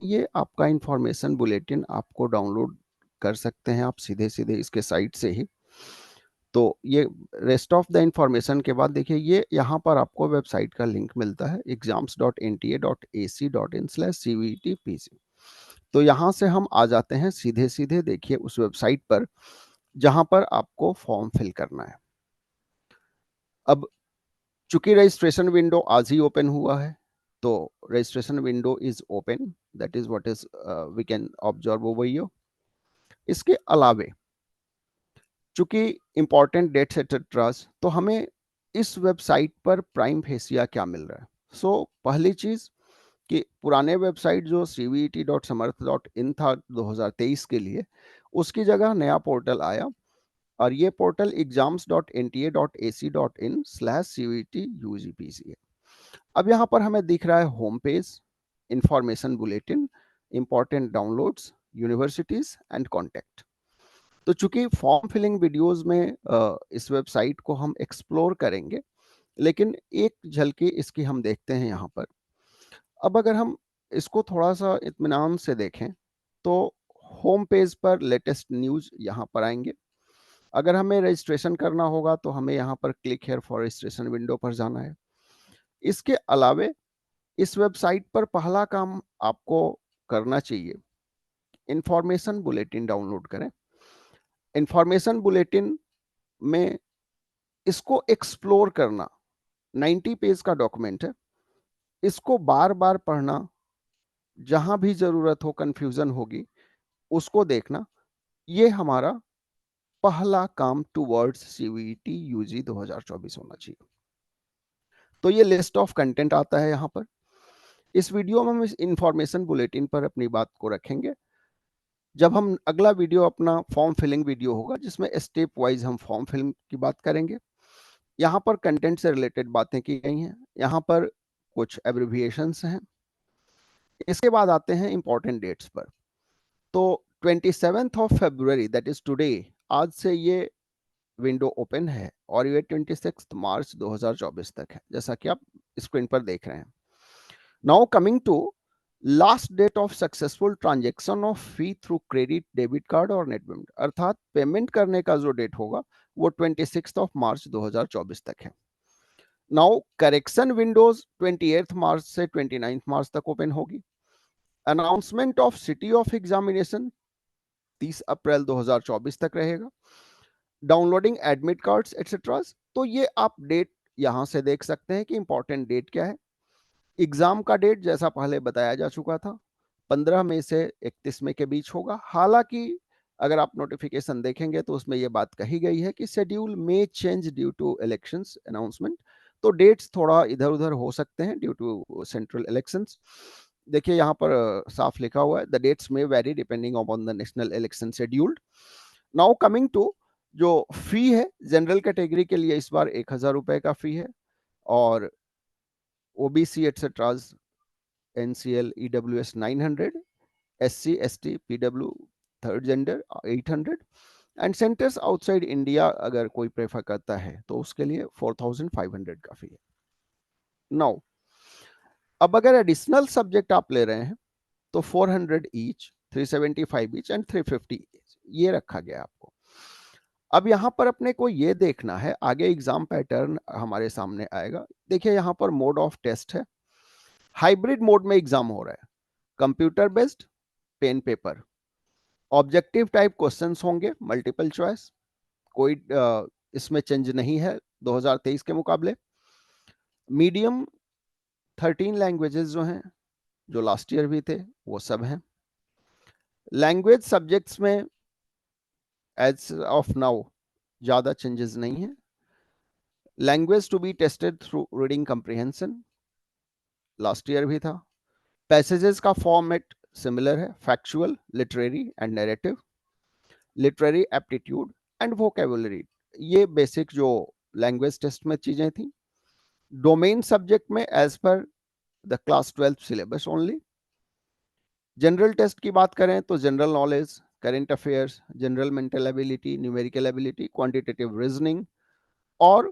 ये आपका information bulletin आपको डाउनलोड कर सकते हैं आप सीधे इसके साइट से ही। तो ये रेस्ट ऑफ द इंफॉर्मेशन के बाद देखिए ये यहाँ पर आपको वेबसाइट का लिंक मिलता है exams.nta.ac.in/cvtpc। तो यहाँ से हम आ जाते हैं सीधे देखिए उस वेबसाइट पर जहाँ पर आपको फॉर्म फिल करना है। अब चूंकि रजिस्ट्रेशन विंडो आज ही ओपन हुआ है, तो registration window is open, that is what is we can observe over here. इसके अलावे चूंकि इंपॉर्टेंट डेट्स एटसेट्रास, तो हमें इस वेबसाइट पर प्राइम फेसिया क्या मिल रहा है। पहली चीज कि पुराने वेबसाइट जो cvet.samarth.in था 2023 के लिए, उसकी जगह नया पोर्टल आया और ये पोर्टल exams.nta.ac.in/cvtugpc है। अब यहाँ पर हमें दिख रहा है home page, information bulletin, important downloads, universities and contact. तो चूंकि फॉर्म फिलिंग वीडियोस में इस वेबसाइट को हम एक्सप्लोर करेंगे, लेकिन एक झलकी इसकी हम देखते हैं यहाँ पर। अब अगर हम इसको थोड़ा सा इत्मीनान से देखें तो होम पेज पर लेटेस्ट न्यूज यहाँ पर आएंगे। अगर हमें रजिस्ट्रेशन करना होगा तो हमें यहाँ पर click here for registration window पर जाना है। इसके अलावे इस वेबसाइट पर पहला काम आपको करना चाहिए, इंफॉर्मेशन बुलेटिन डाउनलोड करें। इंफॉर्मेशन बुलेटिन में इसको एक्सप्लोर करना, 90 पेज का डॉक्यूमेंट है, इसको बार बार पढ़ना, जहां भी जरूरत हो, कंफ्यूजन होगी उसको देखना, ये हमारा पहला काम टूवर्ड्स सीवीटी यूजी 2024 होना चाहिए। तो ये लिस्ट ऑफ कंटेंट आता है यहाँ पर। इस वीडियो में हम इस इंफॉर्मेशन बुलेटिन पर अपनी बात को रखेंगे। जब हम अगला वीडियो अपना फॉर्म फिलिंग वीडियो होगा जिसमें स्टेप वाइज हम फॉर्म फिलिंग की बात करेंगे। यहाँ पर कंटेंट से रिलेटेड बातें की गई हैं, यहाँ पर कुछ एब्रिविएशंस हैं। इसके बाद आते हैं इंपॉर्टेंट डेट्स पर। तो 27th of February, that is today, आज से ये विंडो ओपन है और ये 26 मार्च 2024 तक है, जैसा कि आप स्क्रीन पर देख रहे हैं। Now coming to last date of successful transaction of fee through credit, debit card और नेट पेमेंट, अर्थात पेमेंट करने का जो डेट होगा वो 26 ऑफ मार्च 2024 तक है। नाउ करेक्शन विंडोज 28 मार्च से 29 मार्च तक ओपन होगी। Announcement of city of examination 30 अप्रैल 2024 तक रहेगा। डाउनलोडिंग एडमिट कार्ड्स एटसेट्रा, तो ये आप डेट यहां से देख सकते हैं कि इंपॉर्टेंट डेट क्या है। एग्जाम का डेट जैसा पहले बताया जा चुका था, 15 मई से 31 मई के बीच होगा। हालांकि अगर आप नोटिफिकेशन देखेंगे तो उसमें यह बात कही गई है कि शेड्यूल में change due to elections announcement, तो डेट्स थोड़ा इधर उधर हो सकते हैं ड्यू टू सेंट्रल इलेक्शंस। देखिए यहाँ पर साफ लिखा हुआ है, द डेट्स में vary depending upon the national election scheduled. Now coming to जो फी है, जनरल कैटेगरी के लिए इस बार 1000 रुपए का फी है, और OBC etceteras NCL EWS 900, SC ST PW third gender 800, and centres outside India अगर कोई प्रेफर करता है तो उसके लिए 4500 का फी है। नाउ अब अगर एडिशनल सब्जेक्ट आप ले रहे हैं तो 400 ईच, 375 ईच एंड 350 ईच, ये रखा गया आपको। अब यहां पर अपने को ये देखना है, आगे एग्जाम पैटर्न हमारे सामने आएगा। देखिए यहां पर मोड ऑफ टेस्ट है, हाइब्रिड मोड में एग्जाम हो रहा है, computer based, pen paper, objective type questions होंगे, मल्टीपल चॉइस, कोई इसमें चेंज नहीं है 2023 के मुकाबले। मीडियम 13 लैंग्वेजेस जो हैं, जो लास्ट ईयर भी थे वो सब हैं। लैंग्वेज सब्जेक्ट्स में एज ऑफ नाउ ज्यादा चेंजेस नहीं है। Language to be tested through reading comprehension, last year भी था। पैसेजेस का फॉर्मेट सिमिलर है, factual, literary and narrative, literary aptitude and vocabulary, ये बेसिक जो लैंग्वेज टेस्ट में चीजें थी। डोमेन सब्जेक्ट में एज पर the class 12 syllabus only. General test की बात करें तो general knowledge, current affairs, general mental ability, numerical ability, quantitative reasoning और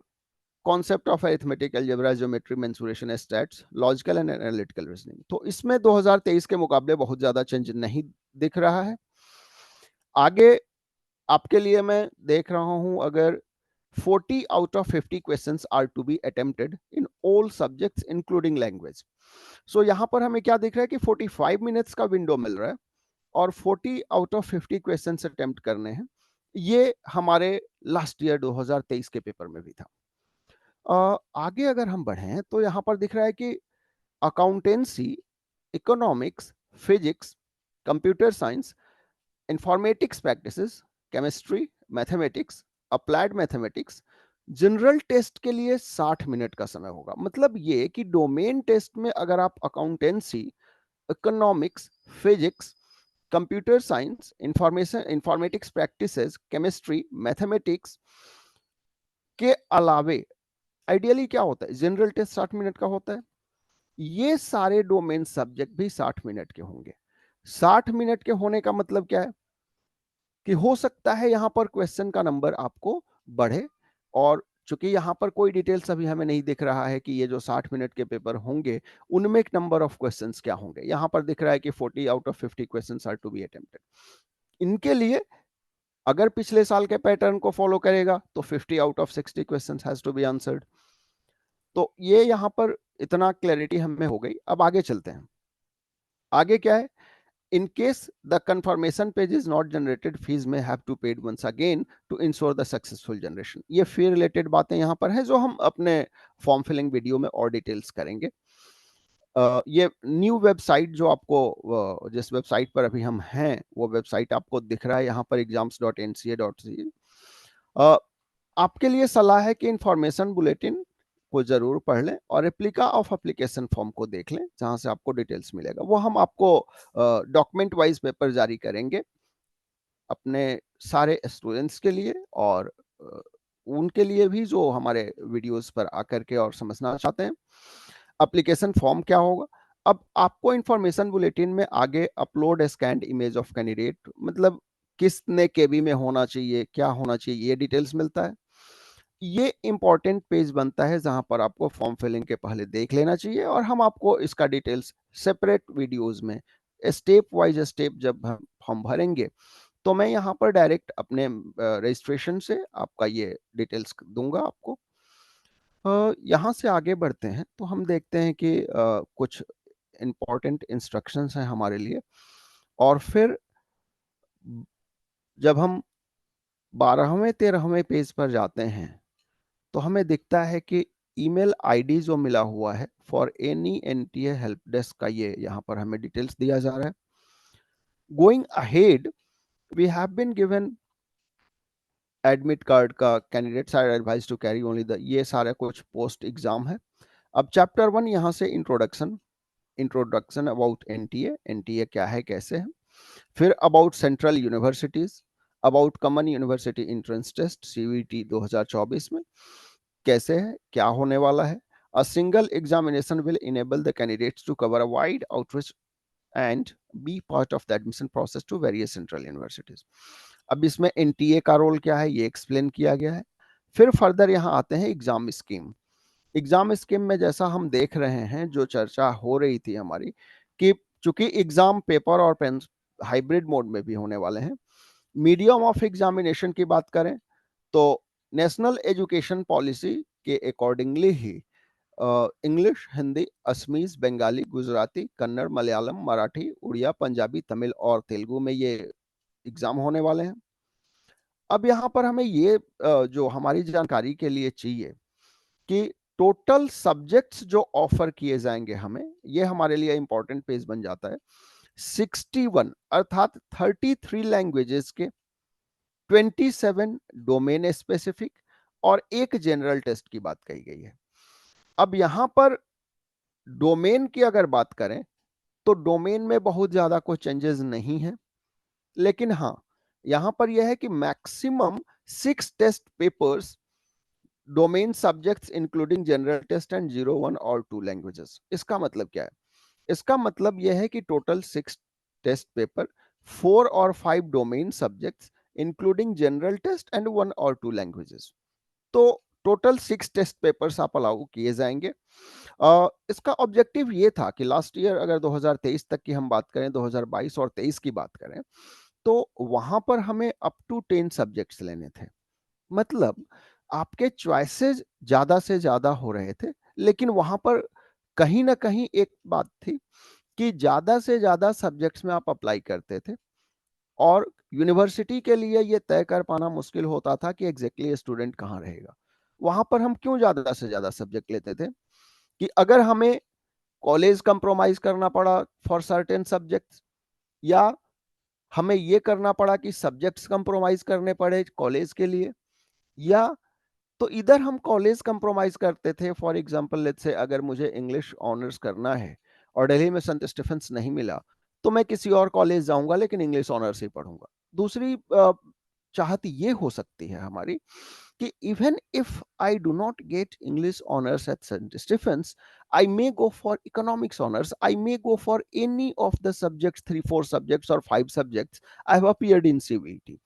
concept of arithmetic algebra, geometry, mensuration, stats, logical and analytical reasoning. तो इसमें 2023 के मुकाबले बहुत ज्यादा चेंज नहीं दिख रहा है। आगे आपके लिए मैं देख रहा हूं, अगर 40 out of 50 questions are to be attempted in all subjects including language। सो यहां पर हमें क्या दिख रहा है कि 45 मिनट्स का विंडो मिल रहा है और 40 आउट ऑफ 50 क्वेश्चंस अटेम्प्ट करने हैं। ये हमारे लास्ट ईयर 2023 के पेपर में भी था। आगे अगर हम बढ़ें तो यहां पर दिख रहा है कि accountancy, economics, physics, computer science, informatics practices, chemistry, mathematics, applied mathematics, general test के लिए 60 मिनट का समय होगा। मतलब ये कि डोमेन टेस्ट में अगर आप accountancy, economics, physics, computer science, informatics practices, chemistry, mathematics के अलावे आइडियली क्या होता है, जनरल टेस्ट 60 मिनट का होता है, ये सारे डोमेन सब्जेक्ट भी 60 मिनट के होंगे। 60 मिनट के होने का मतलब क्या है कि हो सकता है यहां पर क्वेश्चन का नंबर आपको बढ़े, और चूंकि यहां पर कोई डिटेल्स अभी हमें नहीं दिख रहा है कि ये जो 60 मिनट के पेपर होंगे उनमें एक नंबर ऑफ क्वेश्चंस क्या होंगे। यहां पर दिख रहा है कि 40 out of 50 questions are to be attempted. इनके लिए अगर पिछले साल के पैटर्न को फॉलो करेगा तो 50 out of 60 questions has to be answered. तो ये यहां पर इतना क्लैरिटी हमें हो गई। अब आगे चलते हैं। आगे क्या है, in case the confirmation page is not generated, fees may have to paid once again to ensure the successful generation। ये फी रिलेटेड बातें यहां पर है जो हम अपने फॉर्म फिलिंग वीडियो में और डिटेल्स करेंगे। ये न्यू वेबसाइट जो आपको, जिस वेबसाइट पर अभी हम हैं वो वेबसाइट आपको दिख रहा है यहाँ पर exams.nca.in। आपके लिए सलाह है कि इंफॉर्मेशन बुलेटिन को जरूर पढ़ लें और रेप्लिका ऑफ एप्लीकेशन फॉर्म को देख लें जहां से आपको डिटेल्स मिलेगा। वो हम आपको डॉक्यूमेंट वाइज पेपर जारी करेंगे अपने सारे स्टूडेंट्स के लिए और उनके लिए भी जो हमारे वीडियोस पर आकर के और समझना चाहते हैं एप्लीकेशन फॉर्म क्या होगा। अब आपको इंफॉर्मेशन बुलेटिन में आगे upload scanned image of candidate, मतलब किसने केबी में होना चाहिए, क्या होना चाहिए, ये डिटेल्स मिलता है। ये इंपॉर्टेंट पेज बनता है जहां पर आपको फॉर्म फिलिंग के पहले देख लेना चाहिए और हम आपको इसका डिटेल्स सेपरेट वीडियोस में स्टेप वाइज स्टेप जब हम फॉर्म भरेंगे तो मैं यहाँ पर डायरेक्ट अपने रजिस्ट्रेशन से आपका ये डिटेल्स दूंगा आपको। यहाँ से आगे बढ़ते हैं तो हम देखते हैं कि कुछ इंपॉर्टेंट इंस्ट्रक्शंस हैं हमारे लिए, और फिर जब हम 12वें 13वें पेज पर जाते हैं तो हमें दिखता है कि ईमेल आईडी जो मिला हुआ है for any NTA help desk का, ये यहाँ पर हमें डिटेल्स दिया जा रहा है। Going ahead we have been given admit card का, candidates are advised to carry only the, ये सारा कुछ पोस्ट एग्जाम है। अब चैप्टर 1 यहाँ से इंट्रोडक्शन अबाउट एनटीए, एनटीए क्या है कैसे है, फिर about central universities, about common university entrance test CUET 2024 में कैसे है, क्या होने वाला है। A single examination will enable the candidates to cover a wide outreach and be part of the admission process to various central universities. अब इसमें NTA का रोल क्या है ये एक्सप्लेन किया गया है। फिर फर्दर यहाँ आते हैं एग्जाम स्कीम। एग्जाम स्कीम में जैसा हम देख रहे हैं जो चर्चा हो रही थी हमारी कि चूंकि एग्जाम पेपर और पेन हाइब्रिड मोड में भी होने वाले हैं, मीडियम ऑफ एग्जामिनेशन की बात करें तो नेशनल एजुकेशन पॉलिसी के अकॉर्डिंगली ही इंग्लिश, हिंदी, असमीज, बंगाली, गुजराती, कन्नड़, मलयालम, मराठी, उड़िया, पंजाबी, तमिल और तेलुगु में ये एग्जाम होने वाले हैं। अब यहाँ पर हमें ये जो हमारी जानकारी के लिए चाहिए कि टोटल सब्जेक्ट्स जो ऑफर किए जाएंगे हमें, ये हमारे लिए इंपॉर्टेंट पेज बन जाता है। 61 अर्थात 33 लैंग्वेजेस के, 27 डोमेन स्पेसिफिक और एक जनरल टेस्ट की बात कही गई है। अब यहां पर डोमेन की अगर बात करें तो डोमेन में बहुत ज्यादा कोई चेंजेस नहीं है, लेकिन हाँ यहां पर यह है कि maximum 6 test papers domain subjects including general test and 0, 1 और 2 लैंग्वेजेस। इसका मतलब क्या है, इसका मतलब यह है कि टोटल 6 टेस्ट पेपर, 4 और 5 domain subjects including general test and 1 और 2 लैंग्वेजेस। तो टोटल 6 टेस्ट पेपर्स आप अलाउ किए जाएंगे। इसका ऑब्जेक्टिव ये था कि लास्ट ईयर अगर 2023 तक की हम बात करें, 2022 और 23 की बात करें, तो वहां पर हमें अप टू 10 सब्जेक्ट्स लेने थे। मतलब आपके चॉइसेस ज्यादा से ज्यादा हो रहे थे, लेकिन वहां पर कहीं ना कहीं एक बात थी कि ज्यादा से ज्यादा सब्जेक्ट्स में आप अप्लाई करते थे, और यूनिवर्सिटी के लिए ये तय कर पाना मुश्किल होता था कि एग्जैक्टली स्टूडेंट कहाँ रहेगा। वहां पर हम क्यों ज्यादा से ज्यादा सब्जेक्ट लेते थे कि अगर हमें कॉलेज कंप्रोमाइज करना पड़ा फॉर सर्टेन सब्जेक्ट्स, या हमें ये करना पड़ा कि सब्जेक्ट्स कंप्रोमाइज करने पड़े कॉलेज के लिए, या तो इधर हम कॉलेज कंप्रोमाइज करते थे। फॉर एग्जांपल लेट्स से अगर मुझे इंग्लिश ऑनर्स करना है और दिल्ली में सेंट स्टीफेंस नहीं मिला, तो मैं किसी और कॉलेज जाऊंगा लेकिन इंग्लिश ऑनर्स ही पढ़ूंगा। दूसरी चाहत ये हो सकती है हमारी कि even if I do not get English honours at Saint Stephen's, I may go for economics honours, I may go for any of the subjects, 3-4 subjects और 5 subjects I have appeared in CBT.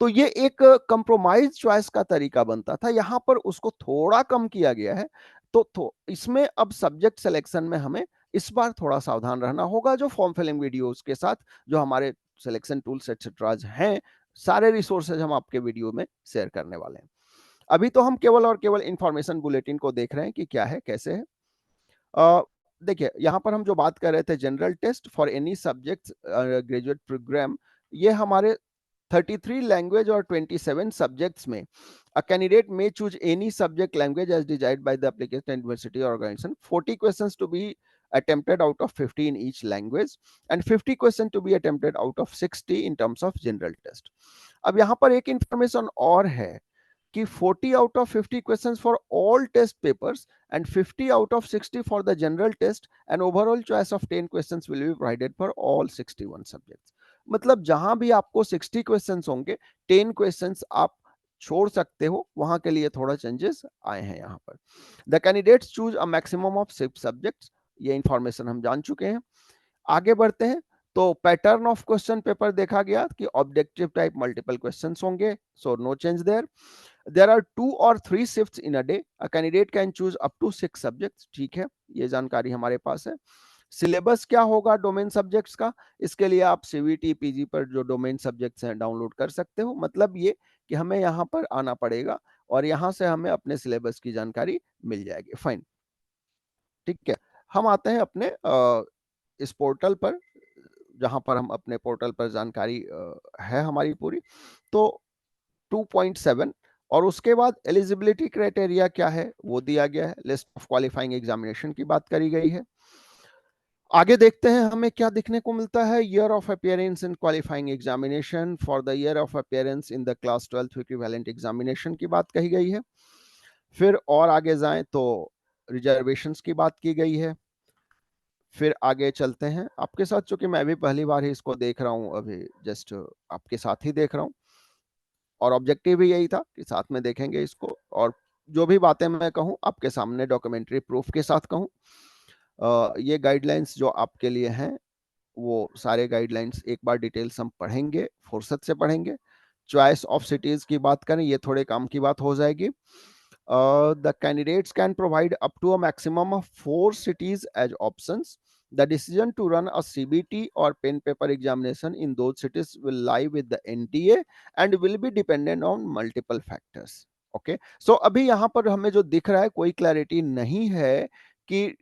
तो ये एक compromise choice का तरीका बनता था, यहां पर उसको थोड़ा कम किया गया है। तो इसमें अब सब्जेक्ट सिलेक्शन में हमें इस बार थोड़ा सावधान रहना होगा। जो फॉर्म फिलिंग वीडियोस के साथ जो हमारे सिलेक्शन टूल्स एक्सेट्रा हैं, सारे रिसोर्सेज हम आपके वीडियो में शेयर करने वाले हैं। अभी तो हम केवल और केवल इंफॉर्मेशन बुलेटिन को देख रहे हैं कि क्या है कैसे है। देखिए यहाँ पर हम जो बात कर रहे थे general test for any subject graduate program, ये हमारे 33 लैंग्वेज और 27 सब्जेक्ट्स में a candidate may choose any subject language as desired by the application university or organization. 40 questions to be attempted out of 50 in each language and 50 questions to be attempted out of 60 in terms of general test. अब यहाँ पर एक information और है कि 40 out of 50 questions for all test papers and 50 out of 60 for the general test, and overall choice of 10 questions will be provided for all 61 subjects. मतलब जहां भी आपको 60 क्वेश्चंस होंगे, 10 क्वेश्चंस आप छोड़ सकते हो, वहां के लिए थोड़ा चेंजेस आए हैं यहाँ पर। The candidates choose a maximum of 6 subjects, ये इंफॉर्मेशन हम जान चुके हैं। आगे बढ़ते हैं तो पैटर्न ऑफ क्वेश्चन पेपर देखा गया कि ऑब्जेक्टिव टाइप मल्टीपल क्वेश्चंस होंगे, so no change there. There are 2 और 3 shifts in a day, a candidate can choose up to 6 subjects, ठीक है, ये जानकारी हमारे पास है। सिलेबस क्या होगा डोमेन सब्जेक्ट्स का, इसके लिए आप सीवीटी पीजी पर जो डोमेन सब्जेक्ट्स हैं डाउनलोड कर सकते हो। मतलब ये कि हमें यहाँ पर आना पड़ेगा और यहाँ से हमें अपने सिलेबस की जानकारी मिल जाएगी। फाइन, ठीक है। हम आते हैं अपने इस पोर्टल पर, जहां पर हम अपने पोर्टल पर जानकारी है हमारी पूरी। तो 2.7 और उसके बाद एलिजिबिलिटी क्राइटेरिया क्या है वो दिया गया है। लिस्ट ऑफ क्वालिफाइंग एग्जामिनेशन की बात करी गई है। आगे देखते हैं हमें क्या दिखने को मिलता है। Year of appearance in qualifying examination for the year of appearance in the class 12 equivalent examination की बात कही गई है। फिर और आगे जाएं तो रिजर्वेशंस की बात की गई है। फिर आगे चलते हैं आपके साथ, चूंकि मैं भी पहली बार ही इसको देख रहा हूं, अभी जस्ट आपके साथ ही देख रहा हूं, और ऑब्जेक्टिव भी यही था कि साथ में देखेंगे इसको, और जो भी बातें मैं कहूं आपके सामने डॉक्यूमेंट्री प्रूफ के साथ कहूं। ये गाइडलाइंस जो आपके लिए हैं, वो सारे गाइडलाइंस एक बार डिटेल्स हम पढ़ेंगे, फुर्सत से पढ़ेंगे। चॉइस ऑफ सिटीज की बात करें, ये थोड़े काम की बात हो जाएगी। The candidates can provide up to a maximum of 4 cities as options. The decision to run a CBT or pen paper examination in those cities will lie with the NTA and will be dependent on multiple factors. Okay, so अभी यहाँ पर हमें जो दिख रहा है कोई clarity नहीं है कि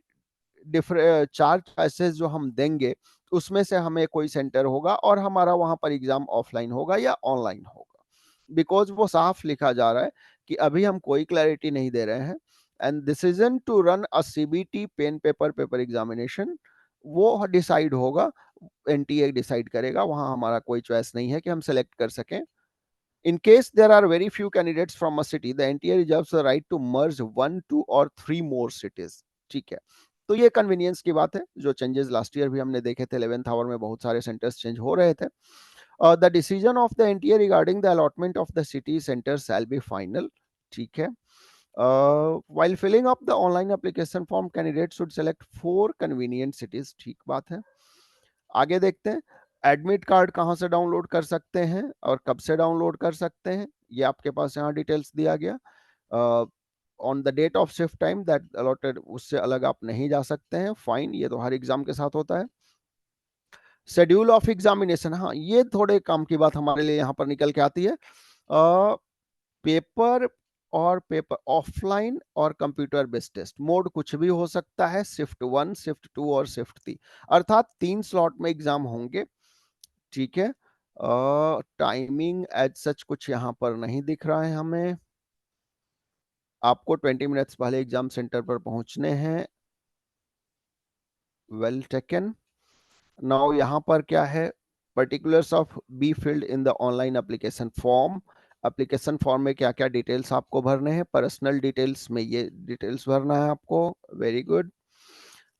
चार चॉइसेस जो हम देंगे उसमें से हमें कोई सेंटर होगा और हमारा वहां पर एग्जाम ऑफलाइन होगा या ऑनलाइन होगा, बिकॉज वो साफ लिखा जा रहा है कि अभी हम कोई क्लैरिटी नहीं दे रहे हैं। And decision to run a CBT pen paper examination वो डिसाइड होगा, एनटीए डिसाइड करेगा, वहां हमारा कोई चॉइस नहीं है कि हम सेलेक्ट कर सकें। In case there are very few candidates from a city, the NTA reserves the right to merge 1, 2 or 3 more cities. ठीक है, तो ये कन्वीनियंस की बात है। जो चेंजेस लास्ट ईयर भी हमने देखे थे 11th आवर में, बहुत सारे सेंटर्स चेंज हो रहे थे। The decision of the NTA regarding the allotment of the city centre shall be final, ठीक है। While filling up the online application form, candidates should select 4 convenient cities, ठीक बात है। आगे देखते हैं एडमिट कार्ड कहाँ से डाउनलोड कर सकते हैं और कब से डाउनलोड कर सकते हैं, ये आपके पास यहाँ डिटेल्स दिया गया। On the date of shift time that allotted, उससे अलग आप नहीं जा सकते हैं, फाइन, ये तो हर एग्जाम के साथ होता है। शेड्यूल ऑफ एग्जामिनेशन, हाँ ये थोड़े काम की बात हमारे लिए यहाँ पर निकल के आती है। पेपर और पेपर ऑफलाइन और कंप्यूटर बेस्ड टेस्ट मोड कुछ भी हो सकता है, शिफ्ट 1, शिफ्ट 2 और शिफ्ट 3, अर्थात 3 स्लॉट में एग्जाम होंगे, ठीक है। टाइमिंग एज सच कुछ यहाँ पर नहीं दिख रहा है हमें। आपको 20 मिनट्स पहले एग्जाम सेंटर पर पहुंचने हैं, वेल टेकन। नाउ यहाँ पर क्या है, particulars of be filled in the online application form. Application form में क्या क्या डिटेल्स आपको भरने हैं, पर्सनल डिटेल्स में ये डिटेल्स भरना है आपको, वेरी गुड।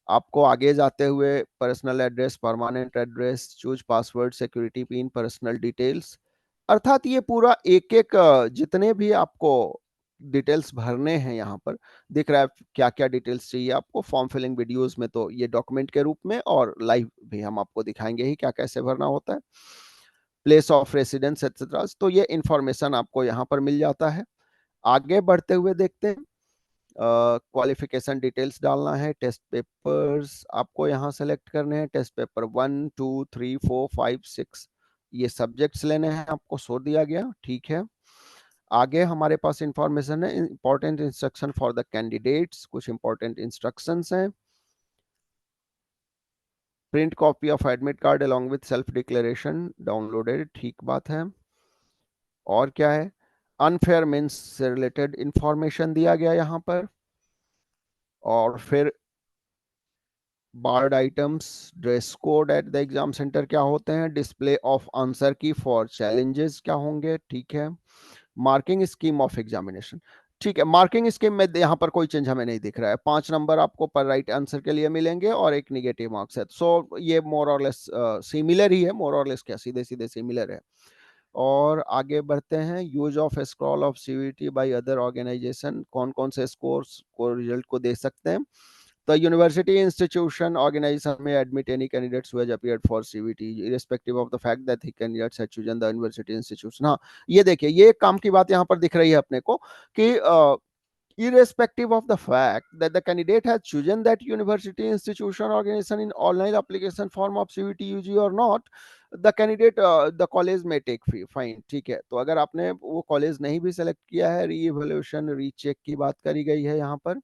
आपको आगे जाते हुए personal address, permanent address, choose password, security pin, personal details, अर्थात ये पूरा एक एक जितने भी आपको डिटेल्स भरने हैं यहाँ पर दिख रहा है क्या क्या डिटेल्स चाहिए आपको। फॉर्म फिलिंग वीडियोस में तो ये डॉक्यूमेंट के रूप में, और लाइव भी हम आपको दिखाएंगे ही क्या कैसे भरना होता है, प्लेस ऑफ रेसिडेंस एक्सेट्रा, तो ये इंफॉर्मेशन आपको यहाँ पर मिल जाता है। आगे बढ़ते हुए देखते हैं, क्वालिफिकेशन डिटेल्स डालना है, टेस्ट पेपर्स आपको यहाँ सेलेक्ट करने हैं, टेस्ट पेपर 1, 2, 3, 4, 5, 6, ये सब्जेक्ट्स लेने हैं आपको, सो दिया गया, ठीक है। आगे हमारे पास इंफॉर्मेशन है, important instruction for the candidates, कुछ इंपॉर्टेंट इंस्ट्रक्शंस हैं। Print copy of admit card along with self declaration downloaded, ठीक बात है। और क्या है, अनफेयर मीन्स से रिलेटेड इंफॉर्मेशन दिया गया यहाँ पर। और फिर barred items, dress code at the exam centre क्या होते हैं, display of answer key for challenges क्या होंगे, ठीक है। मार्किंग स्कीम ऑफ एग्जामिनेशन, ठीक है। मार्किंग स्कीम में यहाँ पर कोई चेंज हमें नहीं दिख रहा है, 5 नंबर आपको पर राइट आंसर के लिए मिलेंगे और एक निगेटिव मार्क्स है, सो ये मोर और लेस सिमिलर ही है, मोर और लेस क्या सीधे सीधे सिमिलर है। और आगे बढ़ते हैं, use of scroll of CVT by other organisation, कौन कौन से स्कोर्स को रिजल्ट को दे सकते हैं। The university institution organization may admit any candidates who has appeared for CVT irrespective of the fact that the candidates have chosen the university institution। हाँ ये देखिए, ये काम की बात यहाँ पर दिख रही है अपने को कि irrespective of the fact that the candidate has chosen that university institution organization in online application form of CVT UG or not, the candidate the college may take fee, fine, ठीक है। तो अगर आपने वो कॉलेज नहीं भी select किया है, री इवैल्यूएशन रीचेक की बात करी गई है यहाँ पर।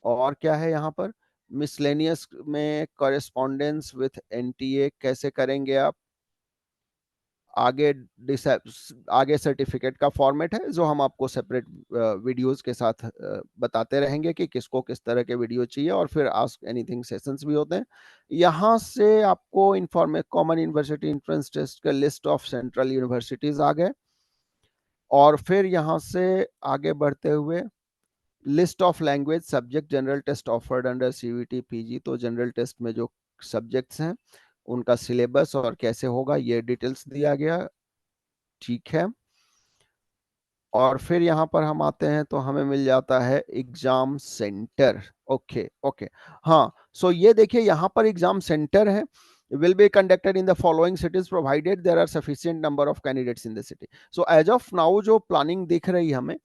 और क्या है यहाँ पर, मिसलेनियस में कॉरेस्पॉन्डेंस विथ एनटीए कैसे करेंगे आप। आगे आगे सर्टिफिकेट का फॉर्मेट है जो हम आपको सेपरेट वीडियोस के साथ बताते रहेंगे कि किसको किस तरह के वीडियो चाहिए, और फिर आस्क एनीथिंग सेशंस भी होते हैं। यहाँ से आपको कॉमन यूनिवर्सिटी एंट्रेंस टेस्ट का लिस्ट ऑफ सेंट्रल यूनिवर्सिटीज आ गए। और फिर यहाँ से आगे बढ़ते हुए list of language subject general test offered under CVT PG, तो जनरल टेस्ट में जो सब्जेक्ट्स हैं उनका सिलेबस और कैसे होगा ये डिटेल्स दिया गया, ठीक है। और फिर यहाँ पर हम आते हैं तो हमें मिल जाता है एग्जाम सेंटर, ओके ओके, हाँ। सो ये देखिए यहाँ पर एग्जाम सेंटर है, will be conducted in the following cities provided there are sufficient number of candidates in the city। so as of now जो प्लानिंग दिख रही है हमें,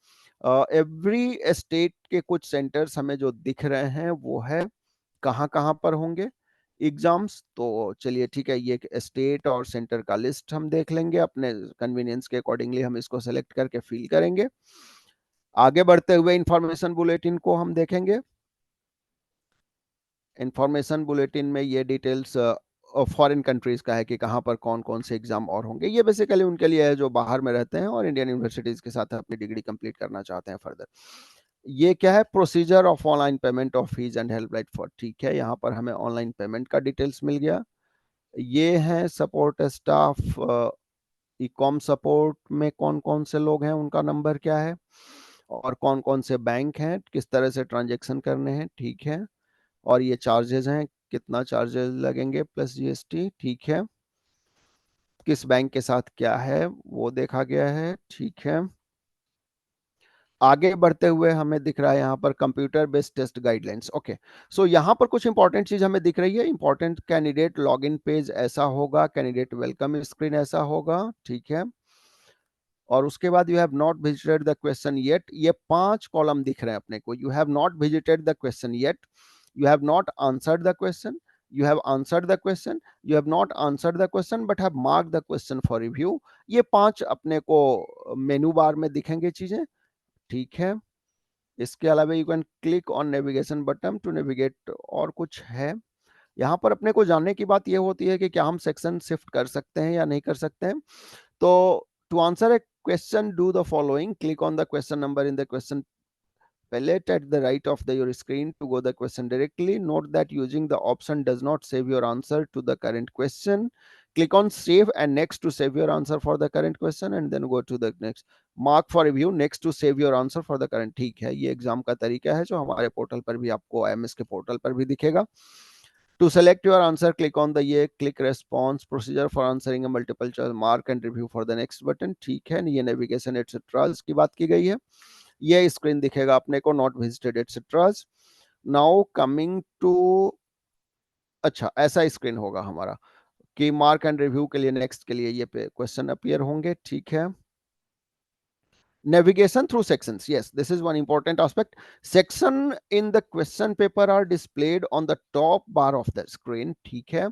एवरी स्टेट के कुछ सेंटर्स हमें जो दिख रहे हैं वो है कहाँ कहाँ पर होंगे एग्जाम्स। तो चलिए ठीक है, ये स्टेट और सेंटर का लिस्ट हम देख लेंगे, अपने कन्वीनियंस के अकॉर्डिंगली हम इसको सेलेक्ट करके फिल करेंगे। आगे बढ़ते हुए इंफॉर्मेशन बुलेटिन को हम देखेंगे। इंफॉर्मेशन बुलेटिन में ये डिटेल्स फॉरेन कंट्रीज का है कि कहाँ पर कौन कौन से एग्जाम और होंगे, ये बेसिकली उनके लिए है जो बाहर में रहते हैं और इंडियन यूनिवर्सिटीज के साथ अपनी डिग्री कंप्लीट करना चाहते हैं फर्दर। ये क्या है, procedure of online payment of fees and helpline for, ठीक है। यहाँ पर हमें ऑनलाइन पेमेंट का डिटेल्स मिल गया। ये है support staff, e com support में कौन कौन से लोग हैं, उनका नंबर क्या है, और कौन कौन से बैंक हैं, किस तरह से ट्रांजेक्शन करने हैं, ठीक है। और ये चार्जेस हैं, कितना चार्जेस लगेंगे प्लस जीएसटी, ठीक है। किस बैंक के साथ क्या है वो देखा गया है, ठीक है। आगे बढ़ते हुए हमें दिख रहा है यहाँ पर computer based test guidelines, okay. So यहाँ पर कुछ इंपॉर्टेंट चीज हमें दिख रही है, इंपॉर्टेंट कैंडिडेट लॉगिन पेज ऐसा होगा, कैंडिडेट वेलकम स्क्रीन ऐसा होगा, ठीक है। और उसके बाद you have not visited the question yet, ये 5 कॉलम दिख रहे हैं अपने को। You have not visited the question yet, you have not answered the question, you have answered the question, you have not answered the question but have marked the question for review। ये 5 अपने को मेनू बार में दिखेंगे चीजें, ठीक है। इसके अलावा you can click on navigation button to navigate, और कुछ है यहाँ पर अपने को जानने की बात ये होती है कि क्या हम सेक्शन शिफ्ट कर सकते हैं या नहीं कर सकते हैं। तो to answer a question do the following, click on the question number in the question palette at the right of your screen to go the question directly. Note that using the option does not save your answer to the current question. Click on save and next to save your answer for the current question and then go to the next. Mark for review next to save your answer for the current। ठीक है, ये exam का तरीका है जो हमारे portal पर भी आपको IMS के पोर्टल पर भी दिखेगा। To select your answer, click on the ये click response procedure for answering a multiple choice, mark and review for the next button। ठीक है, ये नेविगेशन एटसेट्रा की बात की गई है। ये स्क्रीन दिखेगा अपने को, not visited etcetera. Now coming to, अच्छा ऐसा स्क्रीन होगा हमारा कि मार्क एंड रिव्यू के लिए नेक्स्ट के लिए ये क्वेश्चन अपीयर होंगे, ठीक है। Navigation through sections, yes, this is one important aspect। Section in the question paper are displayed on the top bar of the screen, ठीक है।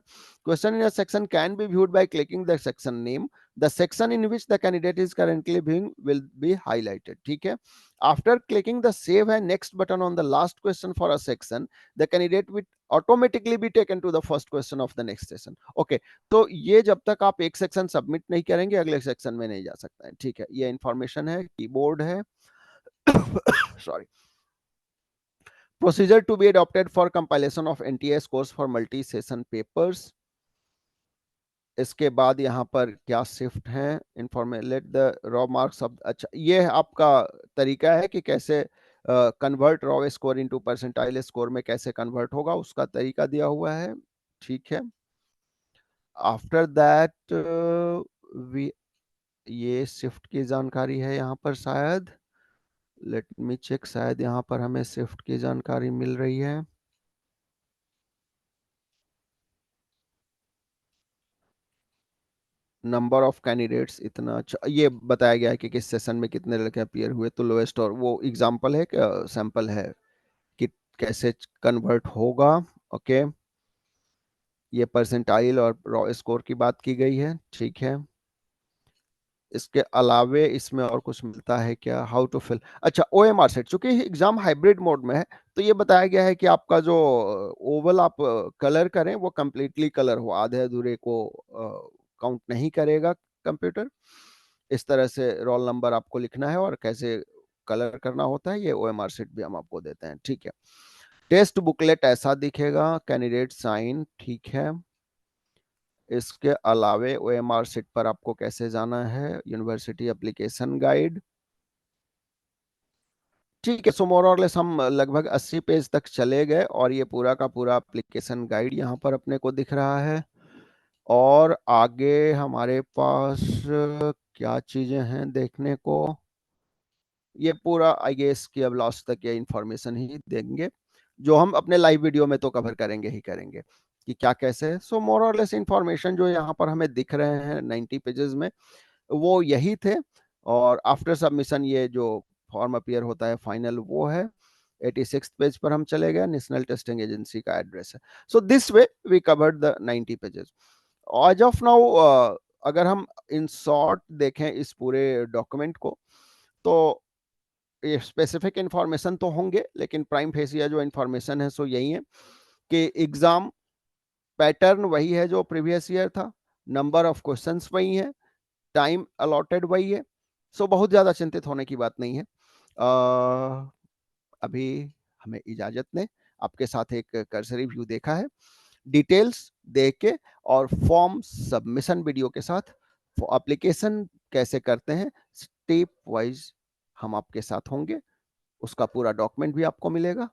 Question in a section can be viewed by clicking the section name, the section in which the candidate is currently viewing will be highlighted, ठीक है। After clicking the save and next button on the last question for a section, the candidate will automatically be taken to the first question of the next session। okay, तो ये जब तक आप एक section submit नहीं करेंगे अगले section में नहीं जा सकता है, ठीक है। ये इंफॉर्मेशन है, कीबोर्ड है। Sorry. Procedure to be adopted for compilation of NTA scores for multi session papers. इसके बाद यहाँ पर क्या शिफ्ट है, information let the raw marks of, अच्छा ये आपका तरीका है कि कैसे convert raw score into percentile score में कैसे कन्वर्ट होगा, उसका तरीका दिया हुआ है, ठीक है। आफ्टर दैट वी, ये शिफ्ट की जानकारी है यहाँ पर शायद, लेट मी चेक, शायद यहाँ पर हमें शिफ्ट की जानकारी मिल रही है। नंबर ऑफ कैंडिडेट्स इतना, अच्छा ये बताया गया है कि किस सेशन में कितने लड़के अपीयर हुए, तो लोएस्ट, और वो एग्जांपल है, सैंपल है कि कैसे कन्वर्ट होगा। ओके, ये परसेंटाइल और रॉ स्कोर की बात की गई है, ठीक है। इसके अलावे इसमें और कुछ मिलता है क्या, हाउ टू फिल, अच्छा OMR सेट, चूंकि एग्जाम हाइब्रिड मोड में है तो ये बताया गया है कि आपका जो ओवल आप कलर करें वो कंप्लीटली कलर हो, आधे अधूरे को काउंट नहीं करेगा कंप्यूटर। इस तरह से रोल नंबर आपको लिखना है और कैसे कलर करना होता है, ये OMR सेट भी हम आपको देते हैं, ठीक है। टेस्ट बुकलेट ऐसा दिखेगा, कैंडिडेट साइन, ठीक है। इसके अलावे OMR सीट पर आपको कैसे जाना है, यूनिवर्सिटी एप्लीकेशन गाइड, ठीक है। सो मोर और लेस हम लगभग 80 पेज तक चले गए और ये पूरा का पूरा एप्लीकेशन गाइड यहाँ पर अपने को दिख रहा है। और आगे हमारे पास क्या चीजें हैं देखने को, ये पूरा आई गेस कि अब लास्ट तक ये इंफॉर्मेशन ही देंगे जो हम अपने लाइव वीडियो में तो कवर करेंगे ही करेंगे कि क्या कैसे है। सो मोर और लेस इंफॉर्मेशन जो यहाँ पर हमें दिख रहे हैं 90 पेजेस में वो यही थे। और आफ्टर सबमिशन ये जो फॉर्म अपीयर होता है फाइनल वो है। 86 पेज पर हम चले गए, नेशनल टेस्टिंग एजेंसी का एड्रेस है। So this way we covered the 90 pages. As of now अगर हम इन शॉर्ट देखें इस पूरे डॉक्यूमेंट को तो ये स्पेसिफिक इंफॉर्मेशन तो होंगे लेकिन प्राइम फेसिया जो इंफॉर्मेशन है सो यही है कि एग्जाम पैटर्न वही है जो प्रीवियस ईयर था, नंबर ऑफ क्वेश्चंस वही है, टाइम अलॉटेड वही है। सो बहुत ज्यादा चिंतित होने की बात नहीं है। अभी हमें इजाजत दें, आपके साथ एक कर्सरी व्यू देखा है, डिटेल्स देख के और फॉर्म सबमिशन वीडियो के साथ एप्लीकेशन कैसे करते हैं स्टेप वाइज हम आपके साथ होंगे, उसका पूरा डॉक्यूमेंट भी आपको मिलेगा।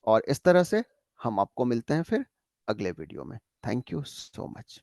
और इस तरह से हम आपको मिलते हैं फिर अगले वीडियो में। Thank you so much.